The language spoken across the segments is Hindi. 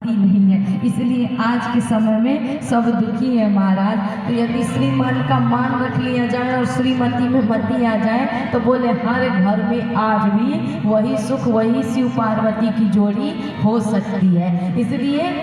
नहीं है, इसलिए आज के समय में सब दुखी है महाराज। तो यदि श्रीमान का मान रख लिया जाए और श्रीमती में मती आ जाए तो बोले हर घर में आज भी वही सुख, वही शिव पार्वती की जोड़ी हो सकती है। इसलिए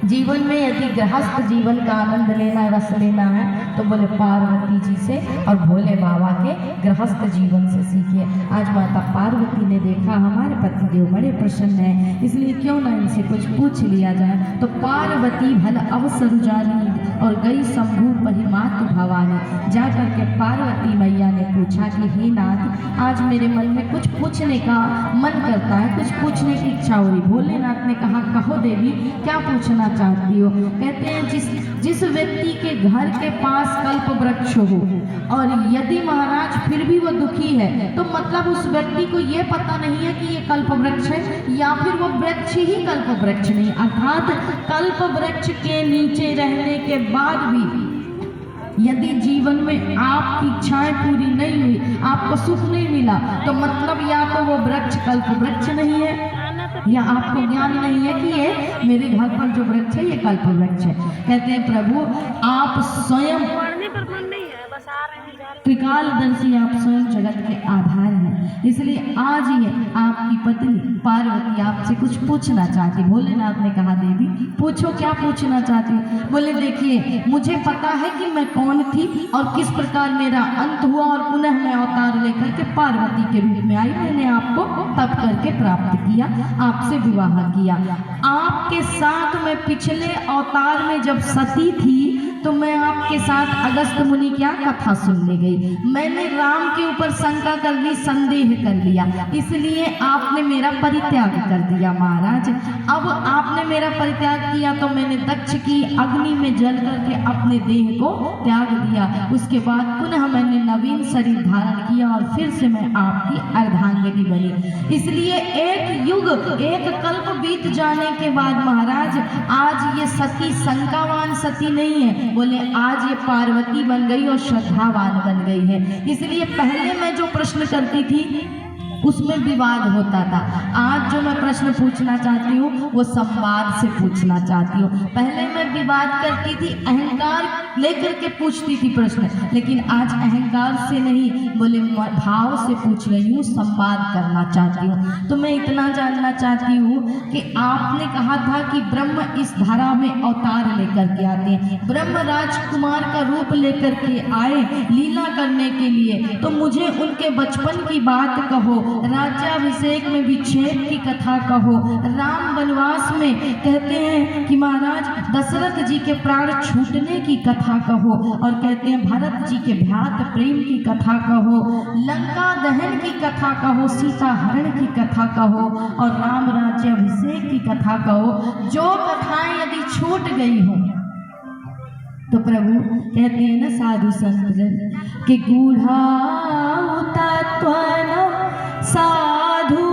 जीवन में यदि गृहस्थ जीवन का आनंद लेना, रस लेना है तो बोले पार्वती जी से और भोले बाबा के गृहस्थ जीवन से सीखिए। आज माता पार्वती ने देखा हमारे पतिदेव बड़े प्रसन्न हैं, इसलिए क्यों ना इनसे कुछ पूछ लिया जाए। तो पार्वती भल अवसर जानी और गई शंभु परिमात भवानी। जा करके पार्वती मैया ने पूछा कि हे नाथ, आज मेरे मन में कुछ पूछने का मन करता है, कुछ पूछने की इच्छा हुई। भोलेनाथ ने कहा कहो देवी, क्या पूछना चाहती हो? कहते हैं जिस व्यक्ति के घर के पास कल्प वृक्ष हो और यदि महाराज फिर भी वो दुखी है तो मतलब उस व्यक्ति को ये पता नहीं है कि ये कल्प वृक्ष है या फिर वो वृक्ष ही कल्प वृक्ष नहीं, अर्थात कल्प वृक्ष के नीचे रहने के बाद भी यदि जीवन में आपकी इच्छाएं पूरी नहीं हुई, आपको सुख नहीं मिला, तो मतलब या तो वो वृक्ष कल्प वृक्ष नहीं है या आपको ज्ञान नहीं है कि ये मेरे घर पर जो वृक्ष है ये कल्प वृक्ष है। कहते हैं प्रभु आप स्वयं त्रिकालदर्शी, आप स्वयं जगत के आधार हैं, इसलिए आज ये आपकी पत्नी पार्वती आपसे कुछ पूछना चाहती। भोलेनाथ ने कहा देवी पूछो, क्या पूछना चाहती हो? बोले देखिए मुझे पता है कि मैं कौन थी और किस प्रकार मेरा अंत हुआ और पुनः मैं अवतार लेकर के पार्वती के रूप में आई। मैंने आपको तप करके प्राप्त किया, आपसे विवाह किया। आपके साथ मैं पिछले अवतार में जब सती थी तो मैं आपके साथ अगस्त मुनि क्या कथा सुनने गई। मैंने राम के ऊपर शंका कर ली, संदेह कर लिया, इसलिए आपने मेरा परित्याग कर दिया महाराज। अब आपने मेरा परित्याग किया तो मैंने दक्ष की अग्नि में जल करके अपने देह को त्याग दिया। उसके बाद पुनः मैंने नवीन शरीर धारण किया और फिर से मैं आपकी अर्धांगिनी बनी। इसलिए एक युग, एक कल्प बीत जाने के बाद महाराज आज ये सती शंकावान सती नहीं है, बोले आज ये पार्वती बन गई और श्रद्धावान बन गई है। इसलिए पहले मैं जो प्रश्न करती थी उसमें विवाद होता था, आज जो मैं प्रश्न पूछना चाहती हूँ वो संवाद से पूछना चाहती हूँ। पहले मैं विवाद करती थी, अहंकार लेकर के पूछती थी प्रश्न, लेकिन आज अहंकार से नहीं, बोले भाव से पूछ रही हूँ, संवाद करना चाहती हूँ। तो मैं इतना जानना चाहती हूँ कि आपने कहा था कि ब्रह्म इस धरा में अवतार लेकर के आते हैं, ब्रह्म राजकुमार का रूप लेकर के आए लीला करने के लिए, तो मुझे उनके बचपन की बात कहो, राज्याभिषेक में विच्छेद की कथा कहो, राम वनवास में कहते हैं कि महाराज दशरथ जी के प्राण छूटने की कथा कहो, और कहते हैं भरत जी के भ्रात प्रेम की कथा कहो, लंका दहन की कथा कहो, सीता हरण की कथा कहो और राम राज्याभिषेक की कथा कहो। जो कथाएं यदि छूट गई हो तो प्रभु कहते हैं ना साधु संत जन कि गूढ़ा तत्वन साधु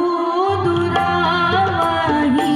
दुरावही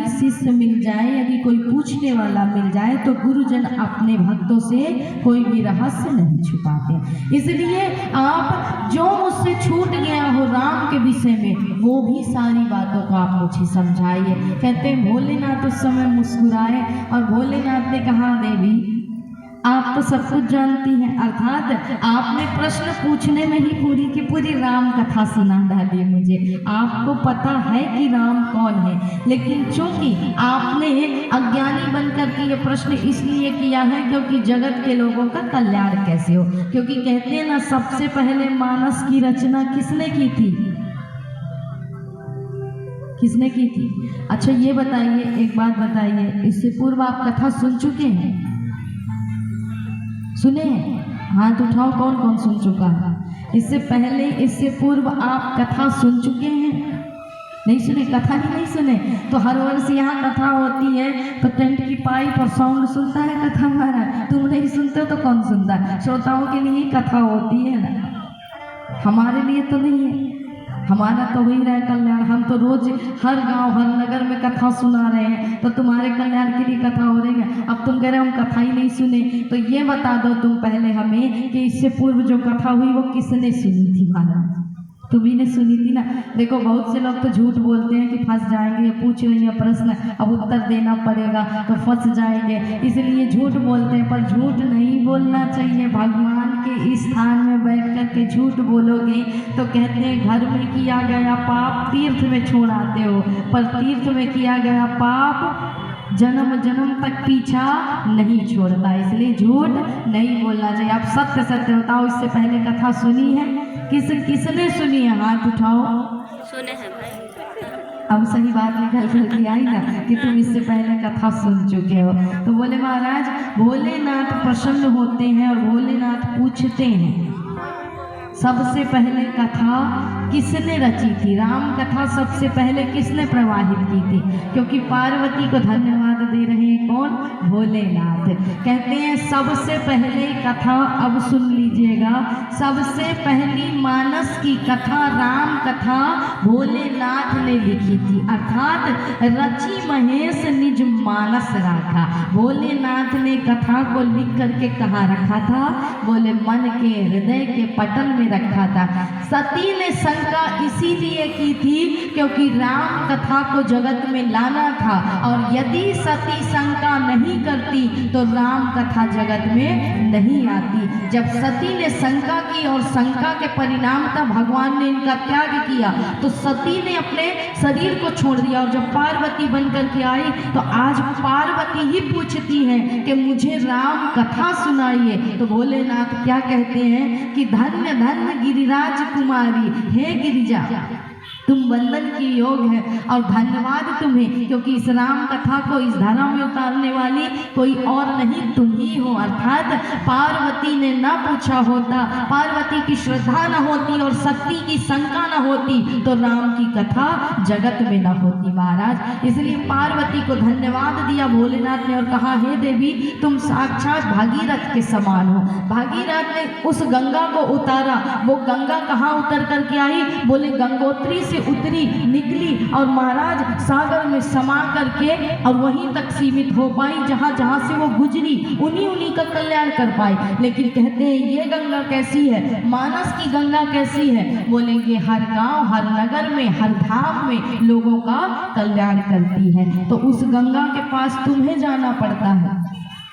शिष्य मिल जाए, यदि कोई पूछने वाला मिल जाए तो गुरुजन अपने भक्तों से कोई भी रहस्य नहीं छुपाते। इसलिए आप जो मुझसे छूट गया हो राम के विषय में वो भी सारी बातों को आप मुझे समझाइए। कहते हैं भोलेनाथ उस समय मुस्कुराए और भोलेनाथ ने कहा देवी आप तो सब कुछ जानती हैं, अर्थात आपने प्रश्न पूछने में ही पूरी की पूरी राम कथा सुना डाली मुझे। आपको पता है कि राम कौन है, लेकिन चूंकि आपने अज्ञानी बनकर के ये प्रश्न इसलिए किया है क्योंकि जगत के लोगों का कल्याण कैसे हो। क्योंकि कहते हैं ना, सबसे पहले मानस की रचना किसने की थी? किसने की थी? अच्छा ये बताइए, एक बात बताइए, इससे पूर्व आप कथा सुन चुके हैं? सुने हैं? हाथ उठाओ कौन कौन सुन चुका है। इससे पहले, इससे पूर्व आप कथा सुन चुके हैं? नहीं सुने? कथा ही नहीं सुने? तो हर वर्ष यहाँ कथा होती है तो टेंट की पाइप और साउंड सुनता है कथा हमारा। तुम नहीं सुनते हो तो कौन सुनता है? श्रोताओं के लिए ही कथा होती है ना, हमारे लिए तो नहीं है। हमारा तो वही रहा कल्याण। हम तो रोज हर गांव हर नगर में कथा सुना रहे हैं, तो तुम्हारे कल्याण के लिए कथा हो रही है। अब तुम कह रहे हो हम कथा ही नहीं सुने, तो ये बता दो तुम पहले हमें कि इससे पूर्व जो कथा हुई वो किसने सुनी थी? महाराज तुम्ही ने सुनी थी ना। देखो बहुत से लोग तो झूठ बोलते हैं कि फंस जाएंगे, पूछ रही है प्रश्न अब उत्तर देना पड़ेगा तो फंस जाएंगे, इसलिए झूठ बोलते हैं। पर झूठ नहीं बोलना चाहिए। भगवान के इस स्थान में बैठ कर के झूठ बोलोगे तो कहते हैं घर में किया गया पाप तीर्थ में छोड़ आते हो, पर तीर्थ में किया गया पाप जन्म जन्म तक पीछा नहीं छोड़ता, इसलिए झूठ नहीं बोलना चाहिए। आप सत्य सत्य बताओ, इससे पहले कथा सुनी है? किसने सुनी है? हाथ उठाओ। सुने हैं भाई। अब सही बात निकल कर आई ना कि तुम इससे पहले कथा सुन चुके हो। तो बोले महाराज भोलेनाथ प्रसन्न होते हैं और भोलेनाथ पूछते हैं सबसे पहले कथा किसने रची थी? राम कथा सबसे पहले किसने प्रवाहित की थी? क्योंकि पार्वती को धन्यवाद दे रहे हैं कौन? भोलेनाथ। कहते हैं सबसे पहले कथा, अब सुन लीजिएगा, सबसे पहली मानस की कथा राम कथा भोलेनाथ ने लिखी थी। अर्थात रची महेश निज मानस राखा। भोलेनाथ ने कथा को लिख करके कहाँ रखा था? बोले मन के हृदय के पटल में रखा था। सती ने शंका इसीलिए की थी क्योंकि राम कथा को जगत में लाना था, और यदि सती शंका नहीं करती तो राम कथा जगत में नहीं आती। जब सती ने शंका की और शंका के परिणामतः भगवान ने इनका त्याग किया तो सती ने अपने शरीर को छोड़ दिया, और जब पार्वती बनकर के आई तो आज पार्वती ही पूछती हैं कि मुझे राम कथा सुनाइए। तो भोलेनाथ क्या कहते हैं कि धन्य धन्य गिरिराज कुमारी, हे गिरिजा तुम वंदन की योग है और धन्यवाद तुम्हें, क्योंकि इस राम कथा को इस धरा में उतारने वाली कोई और नहीं तुम ही हो। अर्थात पार्वती ने ना पूछा होता, पार्वती की श्रद्धा न होती और सती की शंका न होती तो राम की कथा जगत में न होती महाराज। इसलिए पार्वती को धन्यवाद दिया भोलेनाथ ने और कहा हे देवी तुम साक्षात भागीरथ के समान हो। भागीरथ ने उस गंगा को उतारा। वो गंगा कहाँ उतर करके आई? बोले गंगोत्री से उतरी, निकली और महाराज सागर में समा करके और वहीं तक सीमित हो पाई जहां जहां से वो गुजरी, उन्हीं का कल्याण कर पाई। लेकिन कहते हैं ये गंगा कैसी है? मानस की गंगा कैसी है? बोलेंगे हर गांव हर नगर में हर धाम में लोगों का कल्याण करती है। तो उस गंगा के पास तुम्हें जाना पड़ता है,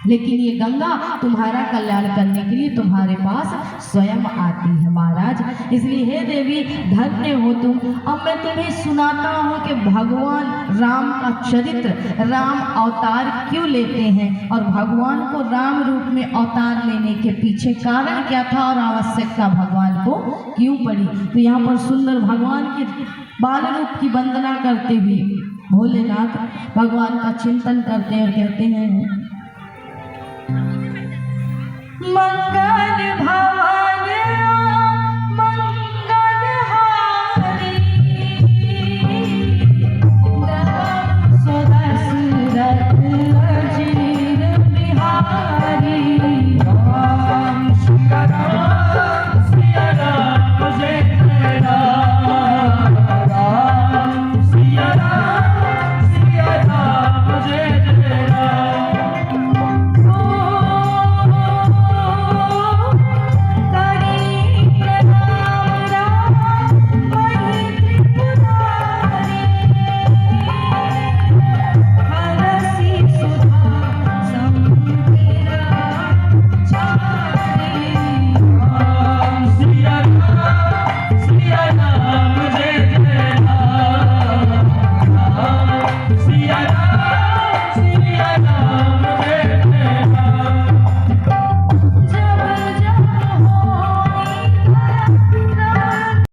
लेकिन ये गंगा तुम्हारा कल्याण करने के लिए तुम्हारे पास स्वयं आती है महाराज। इसलिए हे देवी धन्य हो तुम। अब मैं तुम्हें सुनाता हूँ कि भगवान राम का चरित्र, राम अवतार क्यों लेते हैं और भगवान को राम रूप में अवतार लेने के पीछे कारण क्या था और आवश्यकता भगवान को क्यों पड़ी। तो यहाँ पर सुंदर भगवान के बाल रूप की वंदना करते हुए भोलेनाथ भगवान का चिंतन करते हैं और कहते हैं मंगल भवन